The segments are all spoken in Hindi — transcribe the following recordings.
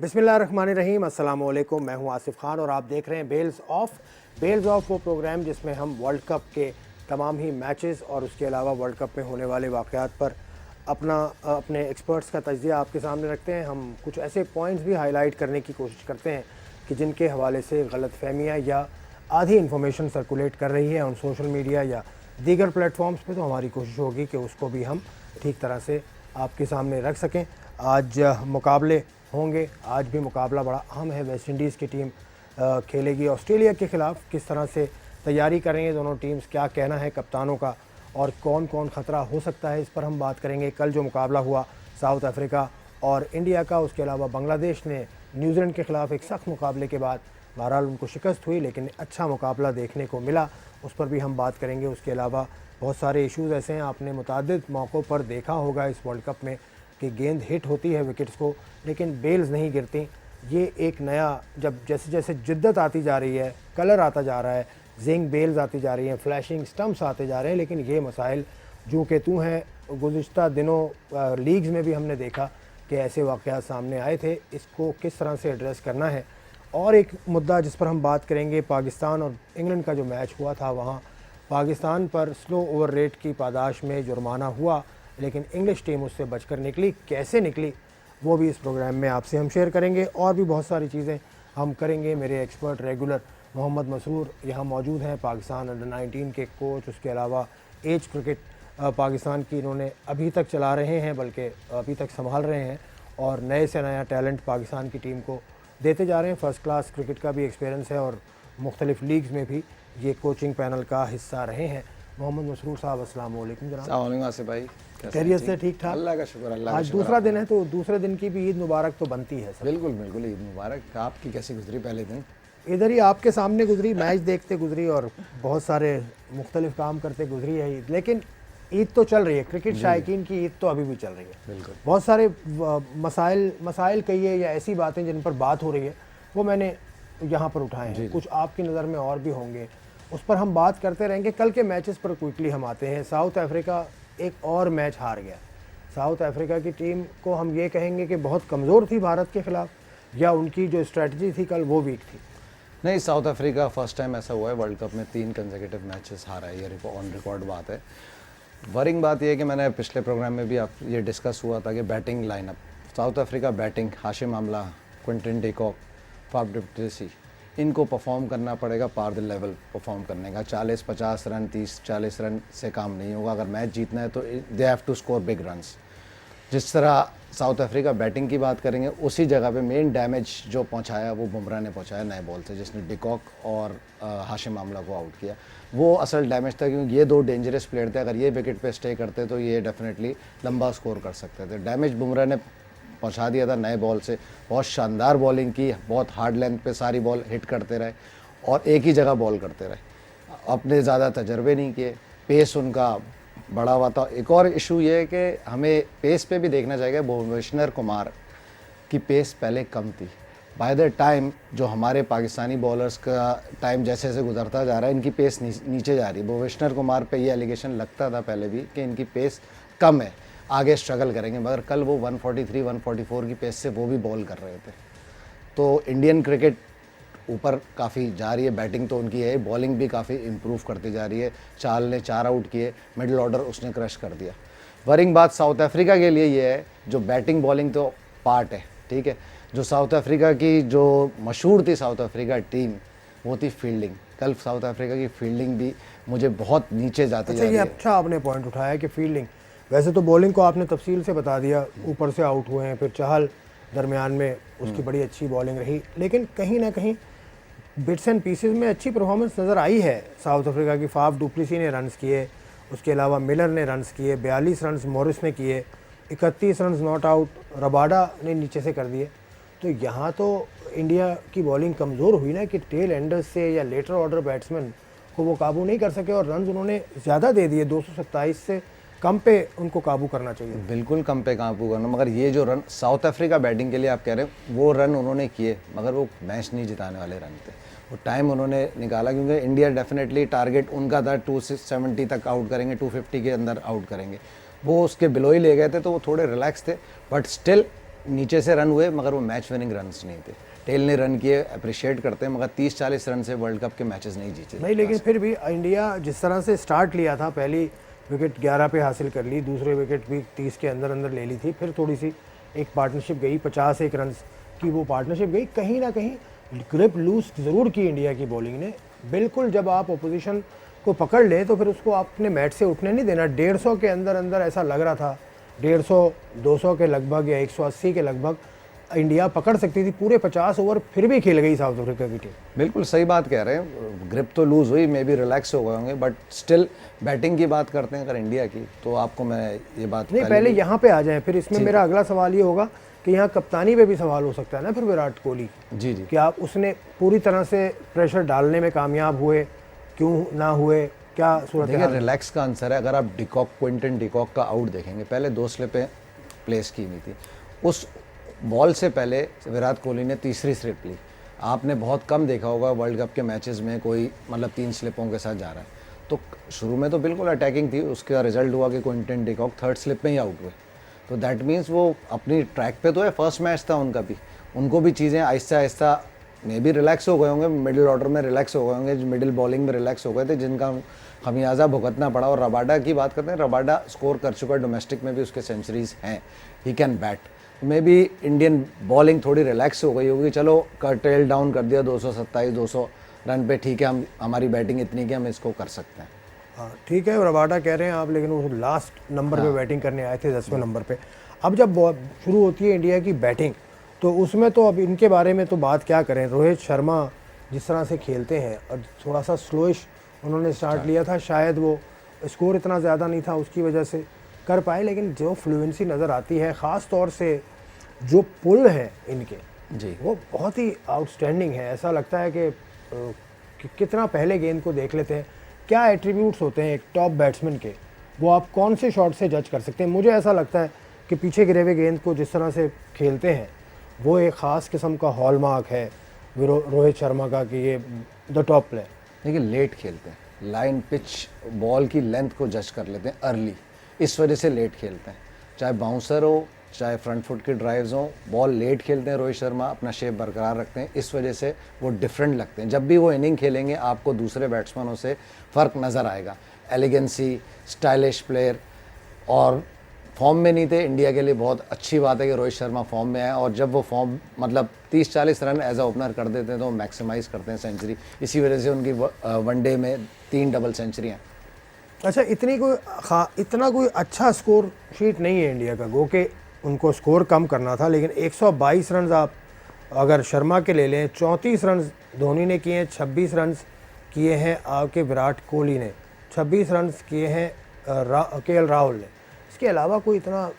बिस्मिल्लाहिर्रहमानिर्रहीम, अस्सलाम वालेकुम। मैं हूं आसिफ खान और आप देख रहे हैं बेल्स ऑफ वो प्रोग्राम जिसमें हम वर्ल्ड कप के तमाम ही मैचेस और उसके अलावा वर्ल्ड कप में होने वाले वाक़यात पर अपने एक्सपर्ट्स का तज्ज़िया आपके सामने रखते हैं। हम कुछ ऐसे पॉइंट्स भी हाईलाइट करने की कोशिश करते हैं कि जिनके हवाले से गलतफ़हमियाँ या आधी इन्फॉर्मेशन सर्कुलेट कर रही है ऑन सोशल मीडिया या दीगर प्लेटफॉर्म्स पे, तो हमारी कोशिश होगी कि उसको भी हम ठीक तरह से आपके सामने रख सकें। आज मुकाबले होंगे, आज भी मुकाबला बड़ा अहम है। वेस्ट इंडीज़ की टीम खेलेगी ऑस्ट्रेलिया के ख़िलाफ़। किस तरह से तैयारी कर रही हैं दोनों टीम्स, क्या कहना है कप्तानों का और कौन कौन ख़तरा हो सकता है, इस पर हम बात करेंगे। कल जो मुकाबला हुआ साउथ अफ्रीका और इंडिया का, उसके अलावा बांग्लादेश ने न्यूजीलैंड के ख़िलाफ़ एक सख्त मुकाबले के बाद बहरहाल उनको शिकस्त हुई, लेकिन अच्छा मुकाबला देखने को मिला, उस पर भी हम बात करेंगे। उसके अलावा बहुत सारे इश्यूज़ ऐसे हैं, आपने मुतादिद मौक़ों पर देखा होगा इस वर्ल्ड कप में कि गेंद हिट होती है विकेट्स को, लेकिन बेल्स नहीं गिरती। ये एक नया, जब जैसे जैसे जिद्दत आती जा रही है, कलर आता जा रहा है, जिंग बेल्स आती जा रही हैं, फ्लैशिंग स्टम्प्स आते जा रहे हैं, लेकिन ये मसाइल जो कि तू हैं। गुज़िश्ता दिनों लीग्स में भी हमने देखा कि ऐसे वाक़यात सामने आए थे, इसको किस तरह से एड्रेस करना है। और एक मुद्दा जिस पर हम बात करेंगे, पाकिस्तान और इंग्लैंड का जो मैच हुआ था, वहाँ पाकिस्तान पर स्लो ओवर रेट की पादाश में जुर्माना हुआ, लेकिन इंग्लिश टीम उससे बचकर निकली। कैसे निकली वो भी इस प्रोग्राम में आपसे हम शेयर करेंगे, और भी बहुत सारी चीज़ें हम करेंगे। मेरे एक्सपर्ट रेगुलर मोहम्मद मसरूर यहाँ मौजूद हैं, पाकिस्तान अंडर 19 के कोच। उसके अलावा एज क्रिकेट पाकिस्तान की इन्होंने अभी तक चला रहे हैं, बल्कि अभी तक संभाल रहे हैं, और नए से नया टैलेंट पाकिस्तान की टीम को देते जा रहे हैं। फ़र्स्ट क्लास क्रिकेट का भी एक्सपीरियंस है और मुख्तलिफ लीग्स में भी ये कोचिंग पैनल का हिस्सा रहे हैं। मोहम्मद मसरूर साहब, अस्सलाम वालेकुम जनाब। अस्सलाम वालेकुम आसिफ भाई, खैरियत से? ठीक ठाक, अल्लाह का शुक्र। अल्लाह आज दूसरा दिन है, तो दूसरे दिन की भी ईद मुबारक तो बनती है सर। बिल्कुल बिल्कुल, ईद मुबारक। आपकी कैसी गुजरी पहले दिन? इधर ही आपके सामने गुजरी, मैच देखते गुजरी और बहुत सारे मुख्तलिफ काम करते गुजरी है ईद। लेकिन ईद तो चल रही है, क्रिकेट शायकीन की ईद तो अभी भी चल रही है। बिल्कुल, बहुत सारे मसाइल कहिए या ऐसी बातें जिन पर बात हो रही है, वो मैंने यहाँ पर उठाए हैं। कुछ आपकी नज़र में और भी होंगे, उस पर हम बात करते रहेंगे। कल के मैचेस पर क्विकली हम आते हैं। साउथ अफ्रीका एक और मैच हार गया। साउथ अफ्रीका की टीम को हम ये कहेंगे कि बहुत कमज़ोर थी भारत के ख़िलाफ़, या उनकी जो स्ट्रेटजी थी कल वो वीक थी? नहीं, साउथ अफ्रीका फर्स्ट टाइम ऐसा हुआ है वर्ल्ड कप में 3 कंसेक्यूटिव मैचेस हारा है, ये ऑन रिकॉर्ड बात है। वरिंग बात यह है कि मैंने पिछले प्रोग्राम में भी आप ये डिस्कस हुआ था कि batting lineup, South Africa batting, Hashim Amla, Quinton de Kock, Faf du Plessis, इनको परफॉर्म करना पड़ेगा पार द लेवल परफॉर्म करने का। 40-50 रन, 30-40 रन से काम नहीं होगा। अगर मैच जीतना है तो they have to score big runs. जिस तरह साउथ अफ्रीका बैटिंग की बात करेंगे, उसी जगह पे मेन डैमेज जो पहुंचाया वो बुमराह ने पहुंचाया नए बॉल से, जिसने डिकॉक और हाशिम आमला को आउट किया। वो असल डैमेज था, क्योंकि ये 2 डेंजरस प्लेयर थे। अगर ये विकेट पे स्टे करते तो ये डेफिनेटली लंबा स्कोर कर सकते थे। डैमेज बुमराह ने पहुंचा दिया था नए बॉल से। बहुत शानदार बॉलिंग की, बहुत हार्ड लेंथ पे सारी बॉल हिट करते रहे और एक ही जगह बॉल करते रहे। अपने ज़्यादा तजर्बे नहीं किए, पेस उनका बड़ा हुआ था। एक और इशू ये है कि हमें पेस पे भी देखना चाहिए। भुवनेश्वर कुमार की पेस पहले कम थी। बाय द टाइम जो हमारे पाकिस्तानी बॉलर्स का टाइम जैसे जैसे गुजरता जा रहा है, इनकी पेस नीचे जा रही है। भुवनेश्वर कुमार पे ये एलिगेशन लगता था पहले भी कि इनकी पेस कम है, आगे स्ट्रगल करेंगे, मगर कल वो 143-144 की पेस से वो भी बॉल कर रहे थे। तो इंडियन क्रिकेट ऊपर काफ़ी जा रही है। बैटिंग तो उनकी है, बॉलिंग भी काफ़ी इम्प्रूव करती जा रही है। चाल ने 4 आउट किए, मिडिल ऑर्डर उसने क्रश कर दिया। वरिंग बात साउथ अफ्रीका के लिए ये है, जो बैटिंग बॉलिंग तो पार्ट है, ठीक है। जो साउथ अफ्रीका की जो मशहूर थी साउथ अफ्रीका टीम, वो थी फील्डिंग। कल साउथ अफ्रीका की फील्डिंग भी मुझे बहुत नीचे जाती जा रही है। अच्छा आपने पॉइंट उठाया कि फील्डिंग, वैसे तो बॉलिंग को आपने तफसील से बता दिया, ऊपर से आउट हुए हैं, फिर चहल दरमियान में उसकी बड़ी अच्छी बॉलिंग रही, लेकिन कहीं ना कहीं बिट्स एंड पीसेस में अच्छी परफॉर्मेंस नज़र आई है साउथ अफ्रीका की। फाफ डु प्लेसिस ने रन्स किए, उसके अलावा मिलर ने रन्स किए, 42 रन्स मॉरिस ने किए, 31 रन्स नॉट आउट रबाडा ने नीचे से कर दिए। तो यहाँ तो इंडिया की बॉलिंग कमज़ोर हुई ना, कि टेल एंडर्स से या लेटर ऑर्डर बैट्समैन को वो काबू नहीं कर सके, और रन उन्होंने ज़्यादा दे दिए। 227 से कम पे उनको काबू करना चाहिए। बिल्कुल कम पे काबू करना, मगर ये जो रन साउथ अफ्रीका बैटिंग के लिए आप कह रहे हैं, वो रन उन्होंने किए, मगर वो मैच नहीं जिताने वाले रन थे। वो टाइम उन्होंने निकाला, क्योंकि इंडिया डेफिनेटली टारगेट उनका था 270 तक आउट करेंगे, 250 के अंदर आउट करेंगे। वो उसके बिलो ही ले गए थे, तो वो थोड़े रिलैक्स थे। बट स्टिल नीचे से रन हुए मगर वो मैच विनिंग रन्स नहीं थे। टेल ने रन किए, अप्रिशिएट करते हैं, मगर 30-40 रन से वर्ल्ड कप के मैचेस नहीं जीते नहीं, लेकिन फिर भी इंडिया जिस तरह से स्टार्ट लिया था, पहली विकेट 11 पे हासिल कर ली, दूसरे विकेट भी 30 के अंदर अंदर ले ली थी, फिर थोड़ी सी एक पार्टनरशिप गई 51 रन की, वो पार्टनरशिप गई, कहीं ना कहीं ग्रिप लूज ज़रूर की इंडिया की बॉलिंग ने। बिल्कुल जब आप अपोजिशन को पकड़ लें तो फिर उसको आपने मैच से उठने नहीं देना। 150 के अंदर अंदर ऐसा लग रहा था, 150 200 के लगभग या 180 के लगभग इंडिया पकड़ सकती थी, पूरे 50 ओवर फिर भी खेल गई साउथ अफ्रीका की टीम। बिल्कुल सही बात कह रहे हैं, ग्रिप तो लूज़ हुई, मे बी रिलैक्स हो गए होंगे, बट स्टिल बैटिंग की बात करते हैं अगर इंडिया की, तो आपको मैं ये बात नहीं, पहले यहाँ पे आ जाएं, फिर इसमें मेरा अगला सवाल ये होगा कि यहाँ कप्तानी पे भी सवाल हो सकता है ना फिर विराट कोहली। जी जी, कि आप उसने पूरी तरह से प्रेशर डालने में कामयाब हुए, क्यों ना हुए, क्या सूरत देखिए रिलैक्स का आंसर है। अगर आप क्विंटन डिकॉक का आउट देखेंगे, पहले 2 स्लिपें प्लेस की हुई थी, उस बॉल से पहले विराट कोहली ने तीसरी स्लिप ली। आपने बहुत कम देखा होगा वर्ल्ड कप के मैचेस में कोई मतलब 3 स्लिपों के साथ जा रहा है। तो शुरू में तो बिल्कुल अटैकिंग थी, उसका रिजल्ट हुआ कि क्विंटन डिकॉक 3rd स्लिप में ही आउट हुए। तो दैट मीन्स वो अपनी ट्रैक पे तो है, फर्स्ट मैच था उनका भी, उनको भी चीज़ें आहिस्ता आहिस्ता मे भी रिलैक्स हो गए होंगे, मिडिल ऑर्डर में रिलैक्स हो गए होंगे, मिडिल बॉलिंग में रिलैक्स हो गए थे, जिनका खमियाजा भुगतना पड़ा। और रबाडा की बात करते हैं, रबाडा स्कोर कर चुका है, डोमेस्टिक में भी उसके सेंचुरीज हैं, he can bat. May be Indian bowling थोड़ी रिलैक्स हो गई होगी, चलो कर्टेल डाउन कर दिया 227-200 रन पे, ठीक है, हमारी बैटिंग इतनी कि हम इसको कर सकते हैं। हाँ ठीक है, रबाडा कह रहे हैं आप, लेकिन वो लास्ट नंबर पे बैटिंग करने आए थे, 10वें नंबर पे। अब जब शुरू होती है इंडिया की बैटिंग, तो उसमें तो अब इनके बारे में तो बात क्या करें। रोहित शर्मा जिस तरह से खेलते हैं, और थोड़ा सा स्लोइश उन्होंने स्टार्ट लिया था, शायद वो स्कोर इतना ज़्यादा नहीं था उसकी वजह से कर पाए, लेकिन जो फ्लुएंसी नज़र आती है, ख़ास तौर से जो पुल है इनके जी, वो बहुत ही आउटस्टैंडिंग है। ऐसा लगता है कि कितना पहले गेंद को देख लेते हैं। क्या एट्रीब्यूट्स होते हैं एक टॉप बैट्समैन के, वो आप कौन से शॉट से जज कर सकते हैं? मुझे ऐसा लगता है कि पीछे गिरे हुए गेंद को जिस तरह से खेलते हैं, वो एक ख़ास किस्म का हॉलमार्क है रोहित शर्मा का, कि ये द टॉप प्लेयर। देखिए लेट खेलते हैं, लाइन पिच बॉल की लेंथ को जज कर लेते हैं अर्ली, इस वजह से लेट खेलते हैं। चाहे बाउंसर हो, चाहे फ्रंट फुट की ड्राइव्स हो, बॉल लेट खेलते हैं रोहित शर्मा, अपना शेप बरकरार रखते हैं, इस वजह से वो डिफरेंट लगते हैं। जब भी वो इनिंग खेलेंगे आपको दूसरे बैट्समैनों से फ़र्क नज़र आएगा, एलिगेंसी, स्टाइलिश प्लेयर। और फॉर्म में नहीं थे, इंडिया के लिए बहुत अच्छी बात है कि रोहित शर्मा फॉर्म में आए, और जब वो फॉर्म मतलब 30-40 रन एज अ ओपनर कर देते हैं तो मैक्सिमाइज़ करते हैं सेंचुरी, इसी वजह से उनकी वनडे में 3 डबल सेंचुरियाँ। अच्छा, इतना कोई अच्छा स्कोर शीट नहीं है इंडिया का, गो के उनको स्कोर कम करना था, लेकिन 122 रन आप अगर शर्मा के ले लें, 34 रन धोनी ने किए हैं, 26 रन किए हैं आपके विराट कोहली ने, 26 रन किए हैं केएल राहुल ने। इसके अलावा कोई इतना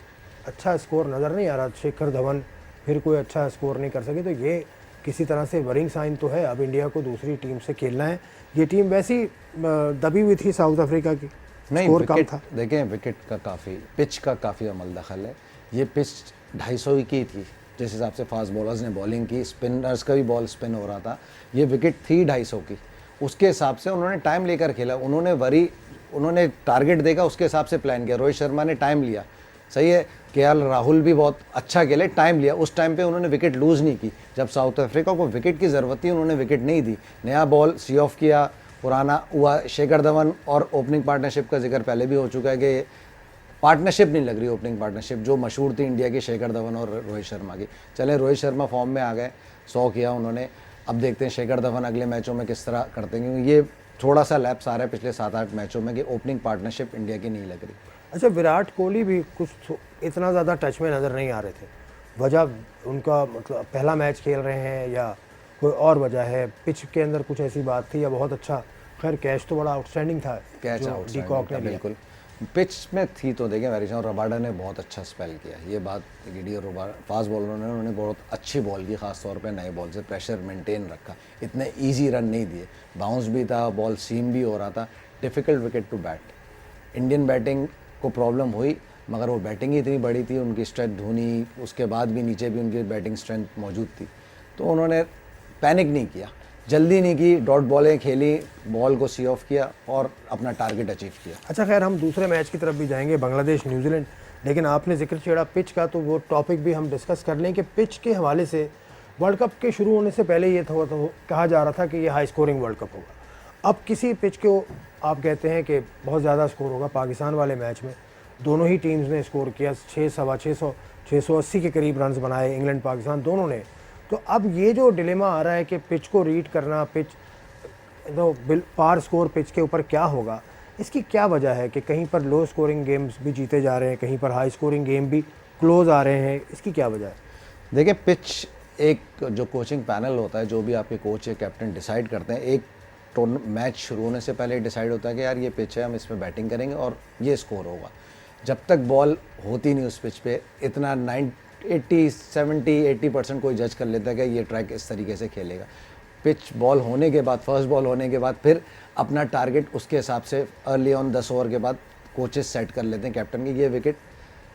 अच्छा स्कोर नज़र नहीं आ रहा। शिखर धवन फिर कोई अच्छा स्कोर नहीं कर सके, तो ये किसी तरह से वरिंग साइन तो है। अब इंडिया को दूसरी टीम से खेलना है, ये टीम वैसी दबी हुई थी साउथ अफ्रीका की, स्कोर कम था। देखें विकेट का काफ़ी, पिच का काफ़ी अमल दखल है। ये पिच 250 की थी, जिस हिसाब से फास्ट बॉलर्स ने बॉलिंग की, स्पिनर्स का भी बॉल स्पिन हो रहा था, ये विकेट थी 250 की, उसके हिसाब से उन्होंने टाइम लेकर खेला। उन्होंने टारगेट देखा, उसके हिसाब से प्लान किया। रोहित शर्मा ने टाइम लिया, सही है, केएल राहुल भी बहुत अच्छा खेले, टाइम लिया, उस टाइम पे उन्होंने विकेट लूज़ नहीं की। जब साउथ अफ्रीका को विकेट की ज़रूरत थी उन्होंने विकेट नहीं दी, नया बॉल सी ऑफ किया, पुराना हुआ। शेखर धवन और ओपनिंग पार्टनरशिप का जिक्र पहले भी हो चुका है कि पार्टनरशिप नहीं लग रही, ओपनिंग पार्टनरशिप जो मशहूर थी इंडिया की, शेखर धवन और रोहित शर्मा की। चले रोहित शर्मा फॉर्म में आ गए, 100 किया उन्होंने, अब देखते हैं शेखर धवन अगले मैचों में किस तरह करते हैं, क्योंकि ये थोड़ा सा लैप्स आ रहा है पिछले 7-8 मैचों में कि ओपनिंग पार्टनरशिप इंडिया की नहीं लग रही। अच्छा, विराट कोहली भी कुछ इतना ज़्यादा टच में नज़र नहीं आ रहे थे, वजह उनका मतलब पहला मैच खेल रहे हैं या कोई और वजह है? पिच के अंदर कुछ ऐसी बात थी या बहुत अच्छा? खैर कैच तो बड़ा आउटस्टैंडिंग था, कैच डिकॉक ने बिल्कुल पिच में थी, तो देखें वेरिएशन। और रबाडा ने बहुत अच्छा स्पेल किया, ये बात गिडी और फास्ट बॉलरों ने उन्होंने बहुत अच्छी बॉल की, खासतौर पे नए बॉल से प्रेशर मेंटेन रखा, इतने इजी रन नहीं दिए, बाउंस भी था, बॉल सीम भी हो रहा था, difficult wicket to bat. Indian batting को प्रॉब्लम हुई, मगर वो बैटिंग ही इतनी बड़ी थी, उनकी स्ट्रेंथ धोनी, उसके बाद भी नीचे भी उनकी बैटिंग स्ट्रेंथ मौजूद थी, तो उन्होंने पैनिक नहीं किया, जल्दी नहीं की, डॉट बॉलें खेली, बॉल को सी ऑफ किया और अपना टारगेट अचीव किया। अच्छा, खैर हम दूसरे मैच की तरफ भी जाएंगे, बांग्लादेश न्यूजीलैंड। लेकिन आपने जिक्र छेड़ा पिच का, तो वो टॉपिक भी हम डिस्कस कर लें कि पिच के हवाले से वर्ल्ड कप के शुरू होने से पहले ये था तो कहा जा रहा था कि ये हाई स्कोरिंग वर्ल्ड कप होगा। अब किसी पिच को आप कहते हैं कि बहुत ज़्यादा स्कोर होगा। पाकिस्तान वाले मैच में दोनों ही टीम्स ने स्कोर किया, 680 के करीब रन्स बनाए, इंग्लैंड पाकिस्तान दोनों ने। तो अब ये जो डिलेमा आ रहा है कि पिच को रीड करना, पिच तो पार स्कोर पिच के ऊपर क्या होगा, इसकी क्या वजह है कि कहीं पर लो स्कोरिंग गेम्स भी जीते जा रहे हैं, कहीं पर हाई स्कोरिंग गेम भी क्लोज आ रहे हैं, इसकी क्या वजह है? देखिए, पिच एक जो कोचिंग पैनल होता है, जो भी आपके कोच या कैप्टन डिसाइड करते हैं, एक मैच शुरू होने से पहले डिसाइड होता है कि यार ये पिच है, हम इसमें बैटिंग करेंगे और ये स्कोर होगा। जब तक बॉल होती नहीं उस पिच पे, इतना 80% कोई जज कर लेता है कि ये ट्रैक इस तरीके से खेलेगा। पिच बॉल होने के बाद, फर्स्ट बॉल होने के बाद फिर अपना टारगेट उसके हिसाब से अर्ली ऑन 10 ओवर के बाद कोचेस सेट कर लेते हैं कैप्टन की। ये विकेट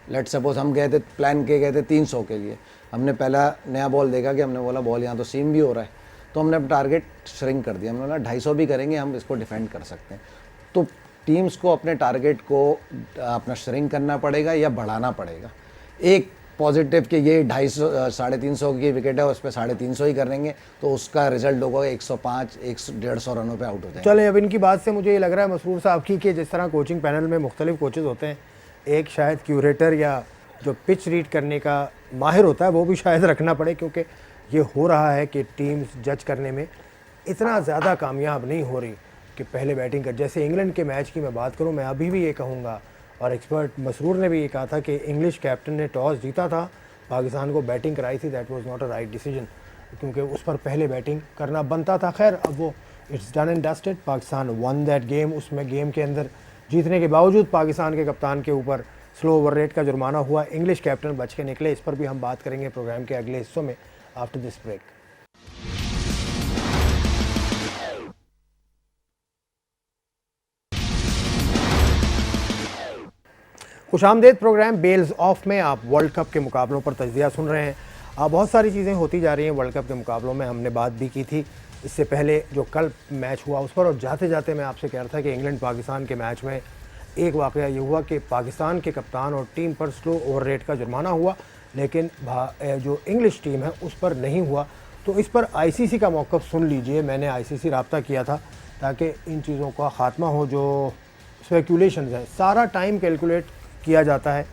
लेट सपोज हम गए थे, प्लान के गए थे 300 के लिए, हमने पहला नया बॉल देखा कि हमने बोला बॉल यहाँ तो सीम भी हो रहा है, तो हमने अपना टारगेट श्रिंक कर दिया। हमने बोला 250 भी करेंगे, हम इसको डिफेंड कर सकते हैं। तो टीम्स को अपने टारगेट को अपना श्रिंक करना पड़ेगा या बढ़ाना पड़ेगा। एक पॉजिटिव कि ये 250 350 की विकेट है, उस पर 350 ही करेंगे तो उसका रिजल्ट होगा 105 150 रनों पे आउट हो जाएगा। चले, अब इनकी बात से मुझे ये लग रहा है मसरूर साहब की कि जिस तरह कोचिंग पैनल में मुख्तलिफ कोचेज़ होते हैं, एक शायद क्यूरेटर या जो पिच रीड करने का माहिर होता है वो भी शायद रखना पड़े, क्योंकि ये हो रहा है कि टीम्स जज करने में इतना ज़्यादा कामयाब नहीं हो रही कि पहले बैटिंग कर। जैसे इंग्लैंड के मैच की मैं बात करूं, मैं अभी भी ये कहूंगा, और एक्सपर्ट मसरूर ने भी ये कहा था कि इंग्लिश कैप्टन ने टॉस जीता था, पाकिस्तान को बैटिंग कराई थी, that was not a right decision, क्योंकि उस पर पहले बैटिंग करना बनता था। खैर, अब वो it's done and dusted, Pakistan one that game. उसमें गेम के अंदर जीतने के बावजूद पाकिस्तान के कप्तान के ऊपर स्लो ओवर रेट का जुर्माना हुआ, इंग्लिश कैप्टन बच के निकले। इस पर भी हम बात करेंगे प्रोग्राम के अगले हिस्सों में आफ्टर दिस ब्रेक। खुशामदेद प्रोग्राम बेल्स ऑफ में आप वर्ल्ड कप के मुकाबलों पर तज्जिया सुन रहे हैं। बहुत सारी चीज़ें होती जा रही हैं वर्ल्ड कप के मुकाबलों में। हमने बात भी की थी इससे पहले जो कल मैच हुआ उस पर, और जाते जाते मैं आपसे कह रहा था कि इंग्लैंड पाकिस्तान के मैच में एक वाक़या ये हुआ कि पाकिस्तान के कप्तान और टीम पर स्लो ओवर रेट का जुर्माना हुआ, लेकिन जो इंग्लिश टीम है उस पर नहीं हुआ। तो इस पर आईसीसी का मौक़िफ़ सुन लीजिए। मैंने आईसीसी रब्ता किया था ताकि इन चीज़ों का ख़ात्मा हो। जो स्पेकुलेशंस हैं, सारा टाइम कैलकुलेट किया जाता है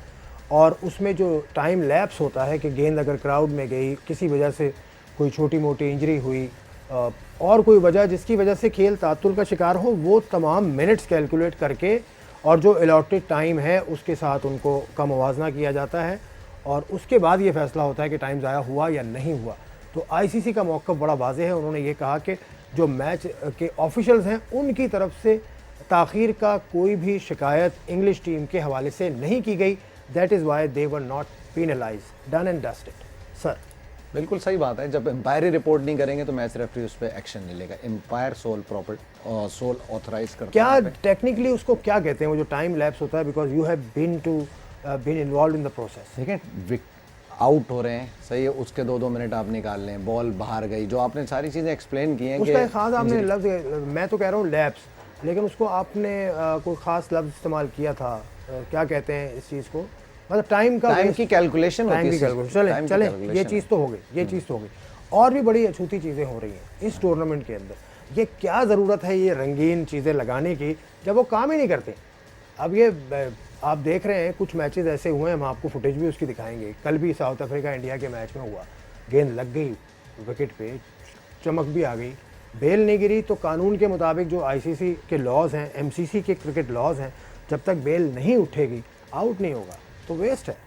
और उसमें जो टाइम लैप्स होता है कि गेंद अगर क्राउड में गई, किसी वजह से कोई छोटी मोटी इंजरी हुई और कोई वजह जिसकी वजह से खेल तातुल का शिकार हो, वो तमाम मिनट्स कैलकुलेट करके और जो अलॉटेड टाइम है उसके साथ उनको का मुवाजना किया जाता है और उसके बाद ये फैसला होता है कि टाइम ज़ाया हुआ या नहीं हुआ। तो आईसीसी का मौक़िफ़ बड़ा वाज़ेह है। उन्होंने ये कहा कि जो मैच के ऑफिशियल्स हैं उनकी तरफ से ताख़ीर का कोई भी शिकायत इंग्लिश टीम के हवाले से नहीं की गई। That is why they were not penalised, done and dusted. Sir, बिल्कुल सही बात है। जब एम्पायर ही रिपोर्ट नहीं करेंगे तो मैच रेफरी उस पर एक्शन नहीं लेगा। एम्पायर सोल ऑथराइज करता क्या है। टेक्निकली उसको क्या कहते हैं वो जो टाइम लैप्स होता है, because you have been involve in the process. ठीक है, आउट हो रहे हैं, सही है, उसके 2-2 मिनट आप निकाल लें, बॉल बाहर गई, जो आपने सारी चीज़ें एक्सप्लेन की हैं। उसका खास आपने लफ्ज़, मैं तो कह रहा हूँ लैप्स, लेकिन उसको आपने कोई ख़ास लफ्ज़ इस्तेमाल किया था, क्या कहते हैं इस चीज़ को, मतलब टाइम की कैलकुलेशन होती है। चले ये चीज़ तो हो गई, ये चीज़ तो हो गई। और भी बड़ी अछूती चीज़ें हो रही हैं इस टूर्नामेंट के अंदर। ये क्या ज़रूरत है ये रंगीन चीज़ें लगाने की जब वो काम ही नहीं करते। अब ये आप देख रहे हैं कुछ मैचेस ऐसे हुए हैं, हम आपको फुटेज भी उसकी दिखाएंगे। कल भी साउथ अफ्रीका इंडिया के मैच में हुआ, गेंद लग गई विकेट पे, चमक भी आ गई, बेल नहीं गिरी, तो कानून के मुताबिक जो आईसीसी के लॉज हैं, एमसीसी के क्रिकेट लॉज हैं, जब तक बेल नहीं उठेगी आउट नहीं होगा, तो वेस्ट है।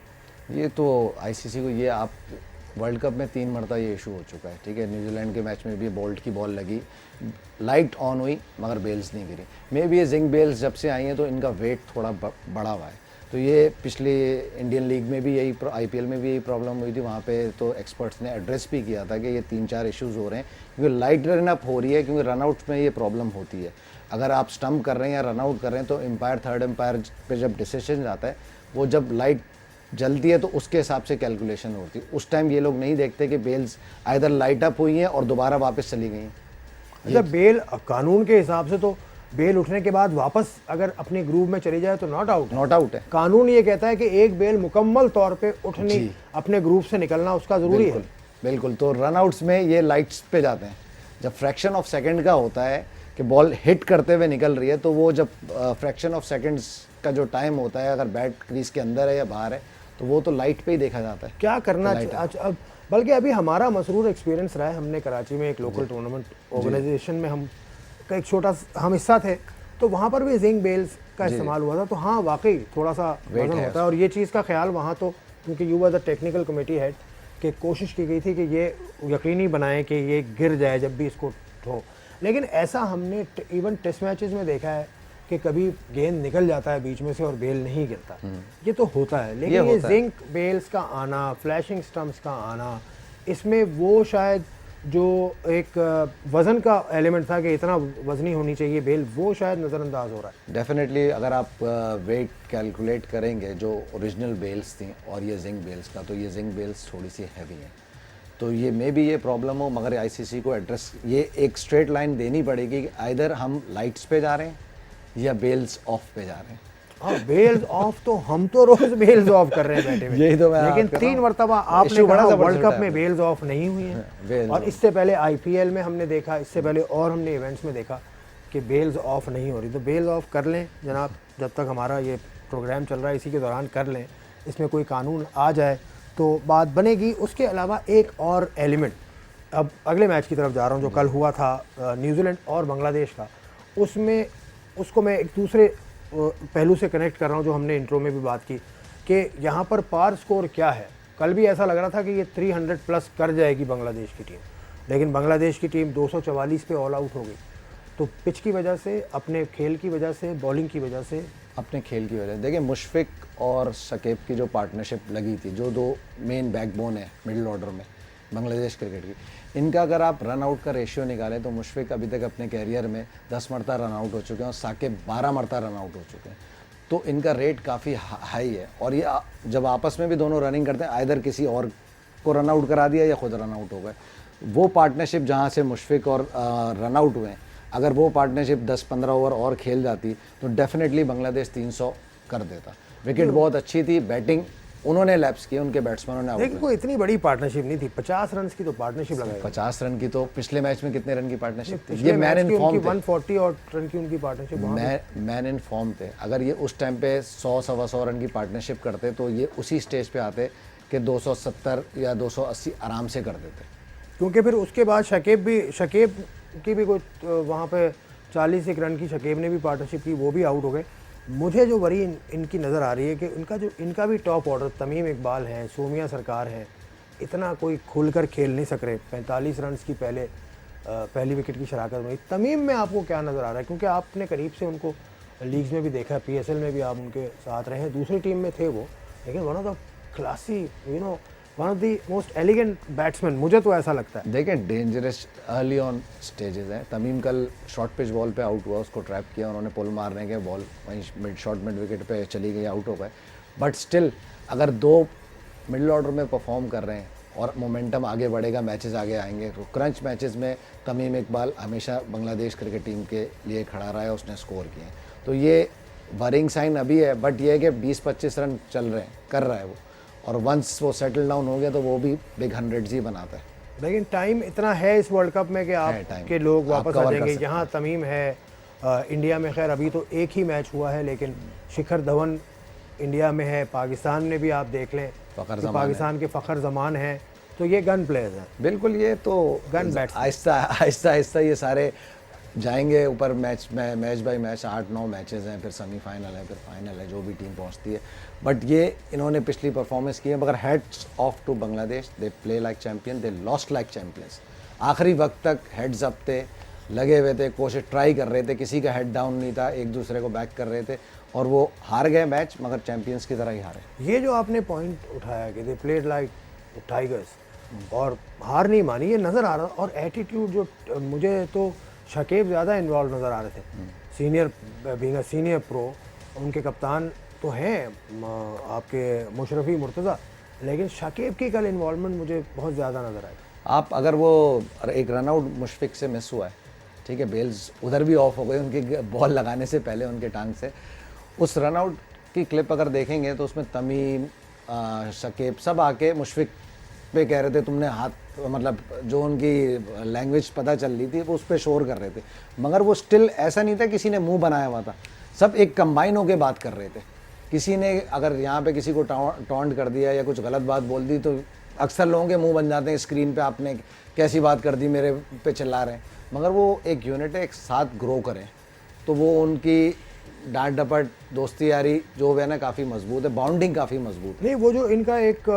ये तो आईसीसी को, ये आप वर्ल्ड कप में 3 मरतबा ये इशू हो चुका है। ठीक है, न्यूजीलैंड के मैच में भी बोल्ट की बॉल लगी, लाइट ऑन हुई मगर बेल्स नहीं गिरी। मे भी ये जिंक बेल्स जब से आई हैं तो इनका वेट थोड़ा बड़ा हुआ है। तो ये पिछले इंडियन लीग में भी यही, आईपीएल में भी यही प्रॉब्लम हुई थी। वहाँ पे तो एक्सपर्ट्स ने एड्रेस भी किया था कि ये 3-4 इश्यूज़ हो रहे हैं क्योंकि लाइट रन अप हो रही है, क्योंकि रनआउट में ये प्रॉब्लम होती है। अगर आप स्टम्प कर रहे हैं या रनआउट कर रहे हैं तो एम्पायर, थर्ड एम्पायर पे जब डिसीजन आता है, वो जब लाइट जलती है तो उसके हिसाब से कैलकुलेशन होती है। उस टाइम ये लोग नहीं देखते कि बेल्स आइदर लाइट अप हुई हैं और दोबारा वापस चली गई हैं। अच्छा, बेल कानून के हिसाब से तो बेल उठने के बाद वापस अगर अपने ग्रूव में चली जाए तो नॉट आउट है। कानून ये कहता है कि एक बेल मुकम्मल तौर पे उठनी, अपने ग्रूव से निकलना उसका ज़रूरी है। बिल्कुल। तो रनआउट्स में ये लाइट्स पे जाते हैं। जब फ्रैक्शन ऑफ सेकंड का होता है कि बॉल हिट करते हुए निकल रही है, तो वो जब फ्रैक्शन ऑफ सेकंड्स का जो टाइम होता है, अगर बैट क्रीज के अंदर है या बाहर है, तो वो तो लाइट पे ही देखा जाता है क्या करना चाहिए। बल्कि अभी हमारा मसरूर एक्सपीरियंस रहा है, हमने कराची में एक लोकल टूर्नामेंट ऑर्गेनाइजेशन में हम का एक छोटा हम हिस्सा थे, तो वहाँ पर भी जिंक बेल्स का इस्तेमाल हुआ था। तो हाँ, वाकई थोड़ा सा वजन होता है, और ये चीज़ का ख्याल वहाँ तो, क्योंकि you were the technical committee head, कि कोशिश की गई थी कि ये यकीनी बनाएं कि ये गिर जाए जब भी इसको हो। लेकिन ऐसा हमने इवन टेस्ट मैचेस में देखा है कि कभी गेंद निकल जाता है बीच में से और बेल नहीं गिरता। ये तो होता है, लेकिन ये जिंक बेल्स का आना, फ्लैशिंग स्टम्प्स का आना, इसमें वो शायद जो एक वज़न का एलिमेंट था कि इतना वज़नी होनी चाहिए बेल, वो शायद नज़रअंदाज हो रहा है। डेफिनेटली अगर आप वेट कैलकुलेट करेंगे जो ओरिजिनल बेल्स थी और ये जिंक बेल्स का, तो ये जिंक बेल्स थोड़ी सी हैवी हैं। तो ये मे भी ये प्रॉब्लम हो, मगर आईसीसी को एड्रेस ये एक स्ट्रेट लाइन देनी पड़ेगी कि आइदर हम लाइट्स पे जा रहे हैं या बेल्स ऑफ पे जा रहे हैं। हाँ, बेल्स ऑफ तो हम तो रोज बेल्स ऑफ कर रहे हैं बैठे हुए, यही तो मैं लेकिन 3 मरतबा आपने कहा वर्ल्ड कप में बेल्स ऑफ नहीं हुई हैं, और इससे पहले आईपीएल में हमने देखा, इससे पहले और हमने इवेंट्स में देखा कि बेल्स ऑफ नहीं हो रही। तो बेल्स ऑफ कर लें जनाब, जब तक हमारा ये प्रोग्राम चल रहा है इसी के दौरान कर लें। इसमें कोई कानून आ जाए तो बात बनेगी। उसके अलावा एक और एलिमेंट, अब अगले मैच की तरफ जा रहा हूँ जो कल हुआ था न्यूजीलैंड और बांग्लादेश का, उसमें उसको मैं एक दूसरे पहलू से कनेक्ट कर रहा हूँ जो हमने इंट्रो में भी बात की कि यहाँ पर पार स्कोर क्या है। कल भी ऐसा लग रहा था कि ये 300 प्लस कर जाएगी बांग्लादेश की टीम, लेकिन बांग्लादेश की टीम 244 पे ऑल आउट हो गई। तो पिच की वजह से, अपने खेल की वजह से, बॉलिंग की वजह से, अपने खेल की वजह। देखिए, मुशफिक और शकीब की जो पार्टनरशिप लगी थी, जो दो मेन बैकबोन है मिडिल ऑर्डर में बांग्लादेश क्रिकेट की, इनका अगर आप रन आउट का रेशियो निकालें तो मुशफिक अभी तक अपने कैरियर में 10 मरतबा रन आउट हो चुके हैं और साकिब 12 मरतबा रन आउट हो चुके हैं। तो इनका रेट काफ़ी हाई है, और ये जब आपस में भी दोनों रनिंग करते हैं, आइदर किसी और को रन आउट करा दिया या खुद रन आउट हो गए। वो पार्टनरशिप जहाँ से मुशफिक और रन आउट हुए हैं, अगर वो पार्टनरशिप 10-15 ओवर और खेल जाती तो डेफिनेटली बांग्लादेश 300 कर देता। विकेट बहुत अच्छी थी, बैटिंग उन्होंने लैप्स किए, उनके बैट्समैनों ने। देखिए, कोई इतनी बड़ी पार्टनरशिप नहीं थी, 50 रन की तो पार्टनरशिप लगाई। 50 रन की तो पिछले मैच में कितने रन की पार्टनरशिप थी? ये मैन इन फॉर्म थे, 140 और रन की उनकी पार्टनरशिप, मैन इन फॉर्म थे। अगर ये उस टाइम पे 100-125 रन की पार्टनरशिप करते तो ये उसी स्टेज पे आते कि 270 या 280 आराम से कर देते। क्योंकि फिर उसके बाद शकीब की भी कोई वहाँ पे 40 रन की शकीब ने भी पार्टनरशिप की, वो भी आउट हो गए। मुझे जो वरी इनकी नज़र आ रही है कि इनका भी टॉप ऑर्डर, तमीम इकबाल हैं, सोमिया सरकार हैं, इतना कोई खुलकर खेल नहीं सक रहे। 45 रन की पहली विकेट की शराकत में तमीम में आपको क्या नज़र आ रहा है? क्योंकि आपने करीब से उनको लीग्स में भी देखा, पीएसएल में भी आप उनके साथ रहे हैं, दूसरी टीम में थे वो, लेकिन one of the classy, one of the most elegant batsman, मुझे तो ऐसा लगता है। देखें, डेंजरस अर्ली ऑन स्टेजेस हैं। तमीम कल शॉर्ट पिच बॉल पे आउट हुआ, उसको ट्रैप किया, उन्होंने पुल मारने के बॉल वहीं मिड विकेट पे चली गई, आउट हो गए। बट स्टिल अगर दो मिडिल ऑर्डर में परफॉर्म कर रहे हैं और मोमेंटम आगे बढ़ेगा, मैचेस आगे आएंगे, तो क्रंच मैचेस में तमीम इकबाल हमेशा बांग्लादेश क्रिकेट टीम के लिए खड़ा रहा है, उसने स्कोर किए हैं। तो ये वरिंग साइन अभी है, बट ये है कि 20-25 रन चल रहे हैं, कर रहा है वो, और वंस वो सेटल डाउन हो गया तो वो भी बिग 100s ही बनाता है। लेकिन टाइम इतना है इस वर्ल्ड कप में कि आप के लोग वापस आ जाएंगे। यहाँ तमीम है, इंडिया में खैर अभी तो एक ही मैच हुआ है, लेकिन शिखर धवन इंडिया में है, पाकिस्तान में भी आप देख लें, पाकिस्तान के फ़खर जमान हैं, तो ये गन प्लेयर्स हैं। बिल्कुल, ये तो गन बैट्स, आहिस्ता ये सारे जाएंगे ऊपर। मैच बाय मैच 8-9 मैचेस हैं, फिर सेमीफाइनल है, फिर फाइनल है, जो भी टीम पहुंचती है। बट ये इन्होंने पिछली परफॉर्मेंस की है, मगर heads off to Bangladesh, they play like champion, they lost like champions. आखिरी वक्त तक हेड्स अप थे, लगे हुए थे, कोशिश ट्राई कर रहे थे, किसी का हेड डाउन नहीं था, एक दूसरे को बैक कर रहे थे, और वो हार गए मैच, मगर चैम्पियंस की तरह ही हारे। ये जो आपने पॉइंट उठाया कि दे प्लेड लाइक टाइगर्स, और हार नहीं मानी, ये नज़र आ रहा। और एटीट्यूड जो मुझे तो शकीब ज़्यादा इन्वॉल्व नज़र आ रहे थे, सीनियर प्रो, उनके कप्तान तो हैं आपके मुशरफी मुर्तज़ा, लेकिन शकीब की कल इन्वॉल्वमेंट मुझे बहुत ज़्यादा नज़र आई। आप अगर वो एक रन आउट मुशफिक से मिस हुआ है, ठीक है, बेल्स उधर भी ऑफ हो गए उनके बॉल लगाने से पहले उनके टांग से। उस रनआउट की क्लिप अगर देखेंगे तो उसमें तमीम, शकीब सब आके मुशफिक पे कह रहे थे तुमने हाथ, मतलब जो उनकी लैंग्वेज पता चल रही थी वो उस पर शोर कर रहे थे, मगर वो स्टिल ऐसा नहीं था किसी ने मुंह बनाया हुआ था, सब एक कंबाइन होके बात कर रहे थे। किसी ने अगर यहाँ पे किसी को टॉन्ट कर दिया या कुछ गलत बात बोल दी तो अक्सर लोगों के मुंह बन जाते हैं, स्क्रीन पे आपने कैसी बात कर दी, मेरे पे चिल्ला रहे हैं, मगर वो एक यूनिट है, एक साथ ग्रो करें, तो वो उनकी डांट डपट दोस्ती यारी जो है ना काफ़ी मजबूत है, बाउंडिंग काफ़ी मजबूत है। नहीं, वो जो इनका एक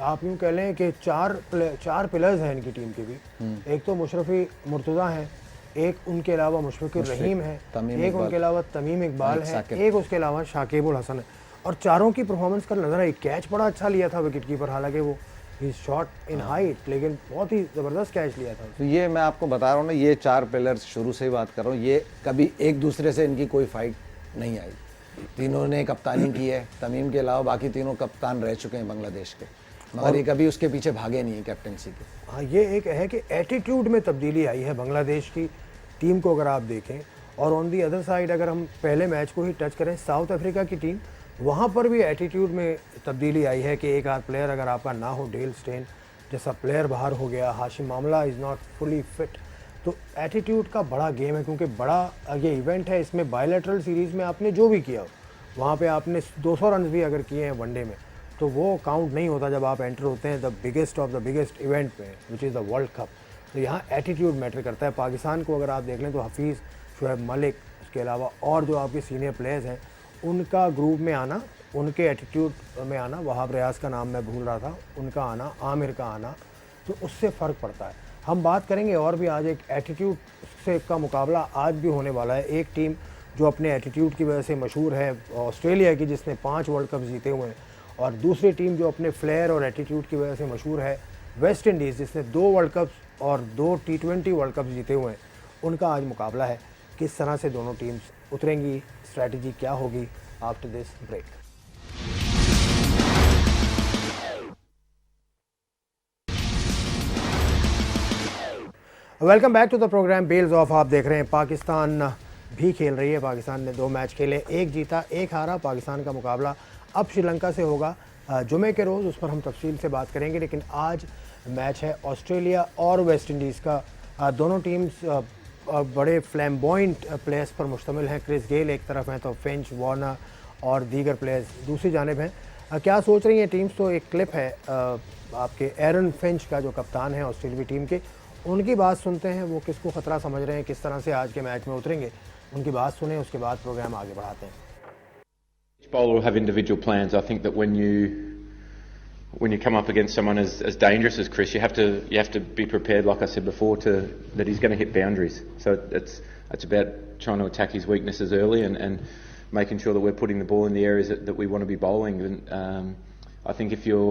आप यूँ कह लें कि चार पिलर्स हैं इनकी टीम के भी। एक तो मुशरफी मुर्तज़ा हैं, एक उनके अलावा मुशफिकुर रहीम है, एक उनके अलावा तमीम इकबाल है, एक उसके अलावा शाकिबुल हसन है, और चारों की परफॉर्मेंस कल नजर आई। कैच बड़ा अच्छा लिया था विकेट कीपर, हालांकि वो ही शॉट इन हाइट, लेकिन बहुत ही ज़बरदस्त कैच लिया था। तो ये मैं आपको बता रहा हूँ ना, ये चार पिलर्स शुरू से ही बात कर रहा हूँ, ये कभी एक दूसरे से इनकी कोई फाइट नहीं आई। तीनों ने कप्तानी की है, तमीम के अलावा बाकी तीनों कप्तान रह चुके हैं बांग्लादेश के, मगर ये कभी उसके पीछे भागे नहीं है कैप्टनसी के। हाँ, ये एक है कि एटीट्यूड में तब्दीली आई है बांग्लादेश की टीम को अगर आप देखें। और ऑन दी अदर साइड अगर हम पहले मैच को ही टच करें, साउथ अफ्रीका की टीम, वहाँ पर भी एटीट्यूड में तब्दीली आई है कि एक आध प्लेयर अगर आपका ना हो, डेल स्टेन जैसा प्लेयर बाहर हो गया, हाशिम मामला इज़ नॉट फुली फिट, तो एटीट्यूड का बड़ा गेम है, क्योंकि बड़ा ये इवेंट है। इसमें बायलैटरल सीरीज़ में आपने जो भी किया, वहाँ पे आपने 200 रन भी अगर किए हैं वनडे में, तो वो काउंट नहीं होता जब आप एंटर होते हैं the biggest of the biggest event में, which is the world cup. तो यहाँ एटीट्यूड मैटर करता है। पाकिस्तान को अगर आप देख लें तो हफीज़, शुएब मलिक, उसके अलावा और जो आपके सीनियर प्लेयर्स हैं, उनका ग्रुप में आना, उनके एटीट्यूड में आना, वहाब रियाज का नाम मैं भूल रहा था, उनका आना, आमिर का आना, तो उससे फ़र्क पड़ता है। हम बात करेंगे और भी आज एक एटीट्यूड से का मुकाबला आज भी होने वाला है। एक टीम जो अपने एटीट्यूड की वजह से मशहूर है, ऑस्ट्रेलिया की, जिसने 5 वर्ल्ड कप जीते हुए हैं, और दूसरी टीम जो अपने फ्लेयर और एटीट्यूड की वजह से मशहूर है, वेस्ट इंडीज़, जिसने 2 वर्ल्ड कप्स और 2 T20 वर्ल्ड कप जीते हुए हैं। उनका आज मुकाबला है। किस तरह से दोनों टीम्स उतरेंगी, स्ट्रैटेजी क्या होगी after this break. Welcome back to the programme bells off. आप देख रहे हैं पाकिस्तान भी खेल रही है। पाकिस्तान ने 2 मैच खेले, 1 जीता 1 हारा। पाकिस्तान का मुकाबला अब श्रीलंका से होगा जुमे के रोज़, उस पर हम तफसील से बात करेंगे। लेकिन आज मैच है ऑस्ट्रेलिया और वेस्ट इंडीज़ का। दोनों टीम्स बड़े फ्लैम्बॉइंट प्लेयर्स पर मुश्तमिल हैं। क्रिस गेल एक तरफ हैं तो फिंच, वार्नर और दीगर प्लेयर्स दूसरी जानिब हैं। क्या सोच रही हैं टीम्स? तो एक क्लिप है आपके एरन फिंच का, जो कप्तान है ऑस्ट्रेलियावी टीम के, उनकी बात सुनते हैं। वो किसको ख़तरा समझ रहे हैं, किस तरह से आज के मैच में उतरेंगे, उनकी बात सुने, उसके बाद प्रोग्राम आगे बढ़ाते हैं। Each bowler will have individual plans. I think that when you come up against someone as dangerous as Chris, you have to be prepared, like I said before, that he's going to hit boundaries. So it's about trying to attack his weaknesses early and making sure that we're putting the ball in the areas that we want to be bowling. And I think if you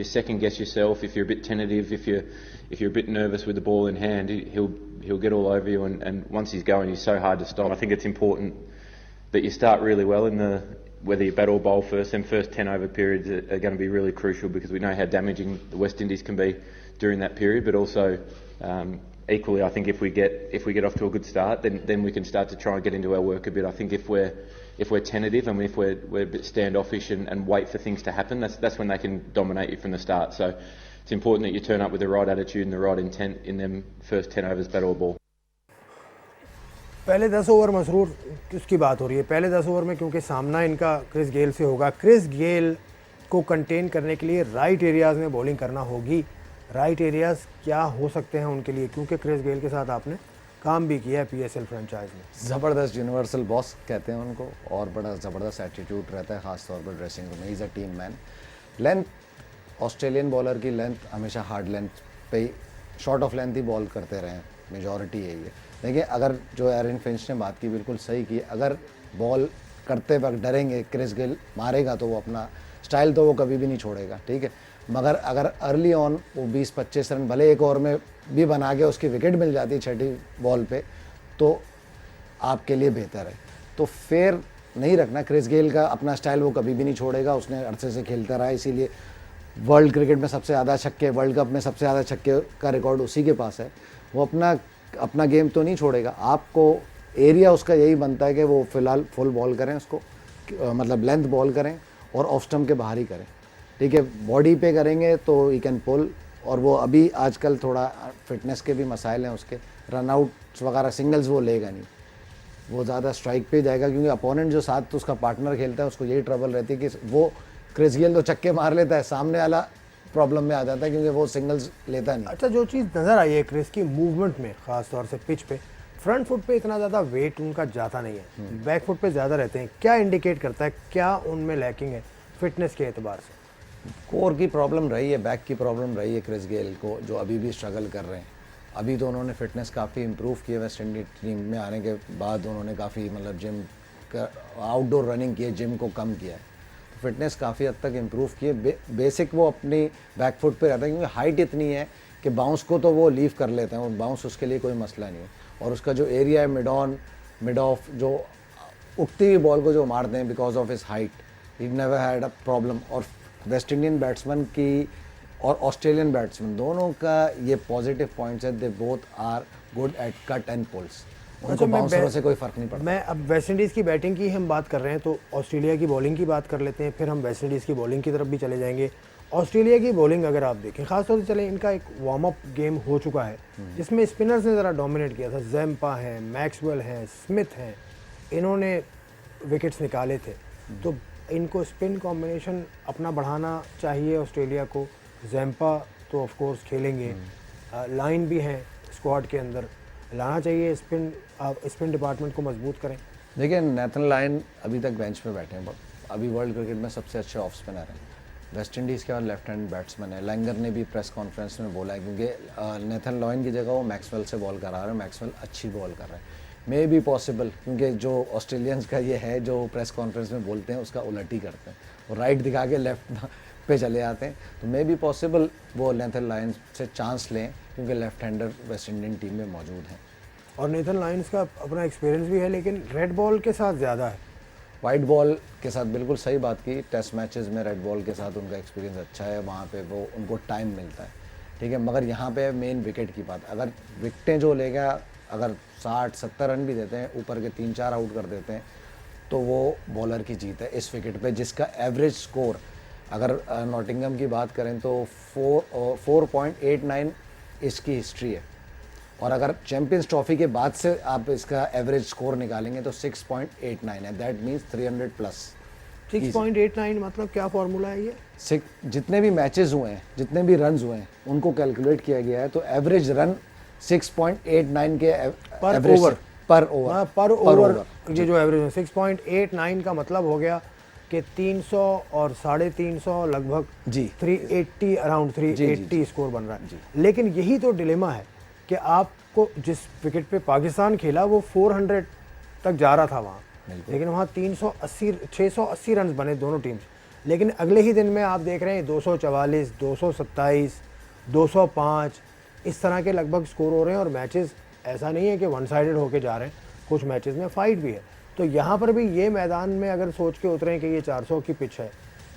second guess yourself, if you're a bit tentative, if you're a bit nervous with the ball in hand, he'll get all over you. And once he's going, he's so hard to stop. I think it's important that you start really well in whether you bat or bowl first. And first 10 over periods are going to be really crucial, because we know how damaging the West Indies can be during that period. But also equally, I think if we get off to a good start, then we can start to try and get into our work a bit. I think if we're tentative and if we're a bit standoffish and wait for things to happen, that's when they can dominate you from the start. So it's important that you turn up with the right attitude and the right intent in them first 10 overs, bat or ball. पहले 10 ओवर मसरूर किसकी बात हो रही है? पहले 10 ओवर में क्योंकि सामना इनका क्रिस गेल से होगा, क्रिस गेल को कंटेन करने के लिए राइट एरियाज़ में बॉलिंग करना होगी। राइट एरियाज़ क्या हो सकते हैं उनके लिए, क्योंकि क्रिस गेल के साथ आपने काम भी किया है PSL फ्रेंचाइज में। ज़बरदस्त यूनिवर्सल बॉस कहते हैं उनको, और बड़ा ज़बरदस्त एटीट्यूड रहता है, ख़ास तौर पर ड्रेसिंग रूम में। Is a team man. Length, Australian bowler की लेंथ हमेशा हार्ड लेंथ पे, short of length he ball करते रहे, मेजॉरिटी यही है। देखिए, अगर जो एरन फिंच ने बात की बिल्कुल सही की, अगर बॉल करते वक्त डरेंगे क्रिस गेल मारेगा तो वो अपना स्टाइल तो वो कभी भी नहीं छोड़ेगा, ठीक है। मगर अगर अर्ली ऑन वो 20-25 रन भले एक ओवर में भी बना के उसकी विकेट मिल जाती है 6ठी बॉल पे, तो आपके लिए बेहतर है। तो फेयर नहीं रखना। क्रिस गेल का अपना स्टाइल वो कभी भी नहीं छोड़ेगा, उसने अरसे से खेलता रहा, इसीलिए वर्ल्ड क्रिकेट में सबसे ज़्यादा छक्के, वर्ल्ड कप में सबसे ज़्यादा छक्के का रिकॉर्ड उसी के पास है। वो अपना गेम तो नहीं छोड़ेगा। आपको एरिया उसका यही बनता है कि वो फिलहाल फुल बॉल करें उसको, मतलब लेंथ बॉल करें और ऑफ स्टम्प के बाहर ही करें, ठीक है। बॉडी पे करेंगे तो ही कैन पुल, और वो अभी आजकल थोड़ा फिटनेस के भी मसाइल हैं उसके, रन आउट वगैरह सिंगल्स वो लेगा नहीं, वो ज़्यादा स्ट्राइक पे जाएगा, क्योंकि अपोनेंट जो साथ तो उसका पार्टनर खेलता है उसको यही ट्रबल रहती है कि वो क्रिस गेल तो छक्के मार लेता है, सामने वाला प्रॉब्लम में आ जाता है क्योंकि वो सिंगल्स लेता नहीं। अच्छा, जो चीज़ नज़र आई है क्रिस की मूवमेंट में, ख़ास तौर से पिच पे, फ्रंट फुट पे इतना ज़्यादा वेट उनका जाता नहीं है, बैक फुट पे ज़्यादा रहते हैं। क्या इंडिकेट करता है, क्या उनमें लैकिंग है फिटनेस के एतबार से? कोर की प्रॉब्लम रही है, बैक की प्रॉब्लम रही है क्रिस गेल को, जो अभी भी स्ट्रगल कर रहे हैं। अभी तो उन्होंने फिटनेस काफ़ी इम्प्रूव की है, वेस्ट इंडीज टीम में आने के बाद उन्होंने काफ़ी मतलब जिम का आउटडोर रनिंग की है, जिम को कम किया है, तो फिटनेस काफ़ी हद तक इम्प्रूव की है। बेसिक वो अपनी बैक फुट पे रहता है, क्योंकि हाइट इतनी है कि बाउंस को तो वो लीव कर लेते हैं, और बाउंस उसके लिए कोई मसला नहीं है। और उसका जो एरिया है मिड ऑन मिड ऑफ, जो उगती हुई बॉल को जो मारते हैं because of his height, he never had a problem. और वेस्ट इंडियन बैट्समैन की और ऑस्ट्रेलियन बैट्समैन दोनों का ये पॉजिटिव पॉइंट्स है, they both are good at cut and pulls, उनको बाउंसरों से कोई फ़र्क नहीं पड़ता। मैं अब वेस्ट इंडीज़ की बैटिंग की हम बात कर रहे हैं तो ऑस्ट्रेलिया की बॉलिंग की बात कर लेते हैं, फिर हम वेस्ट इंडीज़ की बॉलिंग की तरफ भी चले जाएंगे। ऑस्ट्रेलिया की बॉलिंग अगर आप देखें, खासतौर से चले, इनका एक वार्म अप गेम हो चुका है जिसमें स्पिनर्स ने ज़रा डोमिनेट किया था। जैम्पा हैं, मैक्सवेल हैं, स्मिथ हैं, इन्होंने विकेट्स निकाले थे। तो इनको स्पिन कॉम्बिनेशन अपना बढ़ाना चाहिए ऑस्ट्रेलिया को। जैम्पा तो ऑफ कोर्स खेलेंगे, लाइन भी हैं स्क्वाड के अंदर, लाना चाहिए स्पिन डिपार्टमेंट को मजबूत करें। देखिए नेथन लायन अभी तक बेंच पे बैठे हैं, अभी वर्ल्ड क्रिकेट में सबसे अच्छे ऑफ स्पिनर हैं। वेस्ट इंडीज़ के बाद लेफ्ट हैंड बैट्समैन है। लैंगर ने भी प्रेस कॉन्फ्रेंस में बोला है, क्योंकि नेथन लायन की जगह वो मैक्सवेल से बॉल करा रहे हैं, मैक्सवेल अच्छी बॉल कर रहे हैं। मे बी पॉसिबल, क्योंकि जो ऑस्ट्रेलियंस का ये है, जो प्रेस कॉन्फ्रेंस में बोलते हैं उसका उलट ही करते हैं, वो राइट दिखा के लेफ्ट पे चले आते हैं। तो मे बी पॉसिबल वो नेथन लायन से चांस लें, क्योंकि left hander West Indian team में मौजूद हैं। और नेथन लायंस का अपना एक्सपीरियंस भी है, लेकिन रेड बॉल के साथ ज़्यादा है। वाइट बॉल के साथ बिल्कुल सही बात की, टेस्ट मैचेस में रेड बॉल के साथ उनका एक्सपीरियंस अच्छा है, वहाँ पे वो उनको टाइम मिलता है, ठीक है। मगर यहाँ पे मेन विकेट की बात, अगर विकटें जो लेगा, अगर 60-70 रन भी देते हैं, ऊपर के 3-4 आउट कर देते हैं, तो वो बॉलर की जीत है इस विकेट पे, जिसका एवरेज स्कोर अगर नॉटिंघम की बात करें तो 4.89 इसकी हिस्ट्री है। और अगर चैंपियंस ट्रॉफी के बाद से आप इसका एवरेज स्कोर निकालेंगे तो 6.89 है, दैट मीन्स 300 प्लस। 6.89 मतलब क्या फॉर्मूला है ये? जितने भी मैचेस हुए हैं, जितने भी रन्स हुए हैं, उनको कैलकुलेट किया गया है, तो एवरेज रन 6.89 के पर ओवर ये जो एवरेज है 6.89 का मतलब हो गया कि 300 और 350 लगभग जी 380 अराउंड 380 स्कोर बन रहा है। लेकिन यही तो डिलेमा है कि आपको जिस विकेट पे पाकिस्तान खेला वो 400 तक जा रहा था वहाँ, लेकिन वहाँ 680 रन बने दोनों टीम। लेकिन अगले ही दिन में आप देख रहे हैं 244, 227, 205 इस तरह के लगभग स्कोर हो रहे हैं। और मैचेस ऐसा नहीं है कि वन साइडेड होके जा रहे हैं, कुछ मैचेस में फाइट भी है। तो यहाँ पर भी ये मैदान में अगर सोच के उतरें कि ये 400 की पिच है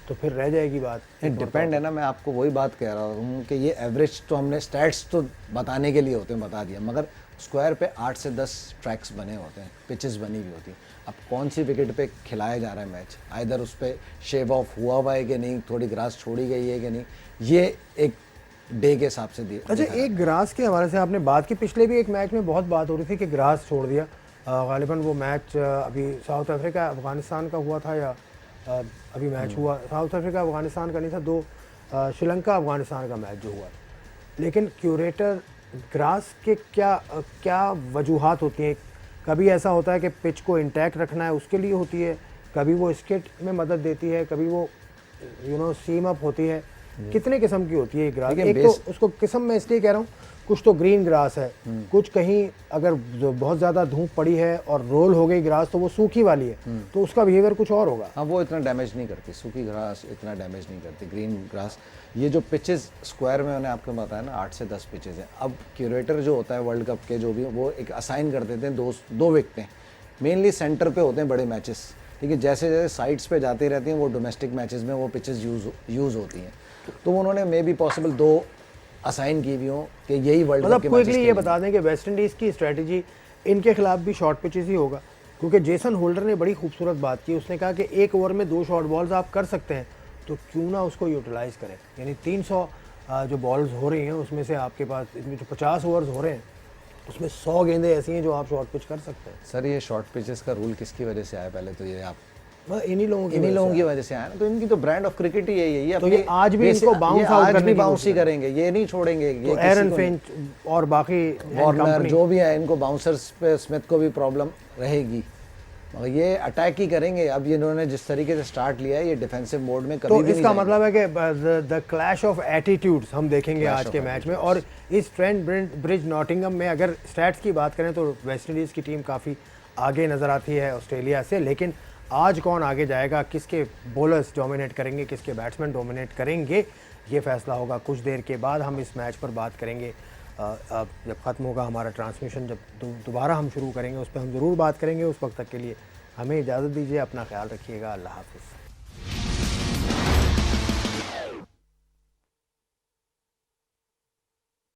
तो फिर रह जाएगी बात। डिपेंड है ना, मैं आपको वही बात कह रहा हूँ कि ये एवरेज तो हमने स्टैट्स तो बताने के लिए होते हैं, बता दिया, मगर स्क्वायर पे 8 से 10 ट्रैक्स बने होते हैं, पिचेस बनी हुई होती हैं। अब कौन सी विकेट पे खिलाया जा रहा है मैच, आइदर उस पर शेव ऑफ हुआ है कि नहीं, थोड़ी ग्रास छोड़ी गई है कि नहीं, ये एक डे के हिसाब से दिए। अच्छा, एक ग्रास के हवाले से आपने बात की, पिछले भी एक मैच में बहुत बात हो रही थी कि ग्रास छोड़ दिया। गालिबन वो मैच अभी साउथ अफ्रीका अफगानिस्तान का हुआ था, या अभी मैच हुआ साउथ अफ्रीका अफगानिस्तान का नहीं था, दो श्रीलंका अफगानिस्तान का मैच जो हुआ। लेकिन क्यूरेटर ग्रास के क्या वजूहात होती हैं? कभी ऐसा होता है कि पिच को इंटैक्ट रखना है उसके लिए होती है, कभी वो स्किट में मदद देती है, कभी वो सीम अप होती है, कितने किस्म की होती है ग्रास? एक तो उसको किस्म में इसलिए कह रहा हूँ, कुछ तो ग्रीन ग्रास है, कुछ कहीं अगर बहुत ज़्यादा धूप पड़ी है और रोल हो गई ग्रास तो वो सूखी वाली है, तो उसका बिहेवियर कुछ और होगा। हाँ, वो इतना डैमेज नहीं करती, सूखी ग्रास इतना डैमेज नहीं करती। ग्रीन ग्रास, ये जो पिचेस स्क्वायर में मैंने आपको बताया ना 8 से 10 पिचेस हैं। अब क्यूरेटर जो होता है वर्ल्ड कप के जो भी, वो एक असाइन कर देते हैं दो विकटें, मेनली सेंटर पे होते हैं बड़े मैचेस, ठीक है। जैसे जैसे साइड्स पे जाती रहती हैं वो डोमेस्टिक मैचेस में वो पिचेस यूज़ होती हैं, तो उन्होंने मे बी पॉसिबल 2 असाइन की हुई हों कि यही वर्ल्ड कप मतलब के क्विकली ये मैचेस बता दें कि वेस्ट इंडीज़ की स्ट्रेटजी इनके खिलाफ भी शॉर्ट पिचेस ही होगा, क्योंकि जेसन होल्डर ने बड़ी खूबसूरत बात की। उसने कहा कि एक ओवर में 2 शॉर्ट बॉल्स आप कर सकते हैं, तो क्यों ना उसको यूटिलाइज़ करें। यानी 300 जो बॉल्स हो रही हैं उसमें से आपके पास इसमें जो 50 ओवर्स हो रहे हैं उसमें 100 गेंदें ऐसी हैं जो आप शॉर्ट पिच कर सकते हैं। सर ये शॉर्ट पिचेस का रूल किसकी वजह से आया? पहले तो ये आप इन्हीं लोगों की वजह से आया ना, तो इनकी तो ब्रांड ऑफ क्रिकेट ही यही है। तो ये आज भी इनको बाउंस आउट करने की बाउंस ही करेंगे, ये नहीं छोड़ेंगे। ये एरन फिंच और बाकी वार्नर जो भी है, इनको बाउंसर्स पे स्मिथ को भी प्रॉब्लम रहेगी, मगर ये अटैक ही करेंगे। अब इन्होंने जिस तरीके से स्टार्ट लिया है, ये डिफेंसिव मोड में कभी तो भी इसका नहीं मतलब है कि द क्लैश ऑफ एटीट्यूड्स हम देखेंगे आज के मैच में। और इस ट्रेंट ब्रिज नॉटिंघम में अगर स्टैट्स की बात करें तो वेस्ट इंडीज़ की टीम काफ़ी आगे नज़र आती है ऑस्ट्रेलिया से, लेकिन आज कौन आगे जाएगा, किसके बॉलर्स डोमिनेट करेंगे, किसके बैट्समैन डोमिनेट करेंगे, ये फैसला होगा कुछ देर के बाद। हम इस मैच पर बात करेंगे जब ख़त्म होगा हमारा ट्रांसमिशन, जब दोबारा हम शुरू करेंगे उस पर हम ज़रूर बात करेंगे। उस वक्त तक के लिए हमें इजाज़त दीजिए, अपना ख्याल रखिएगा, अल्लाह हाफ़िज़।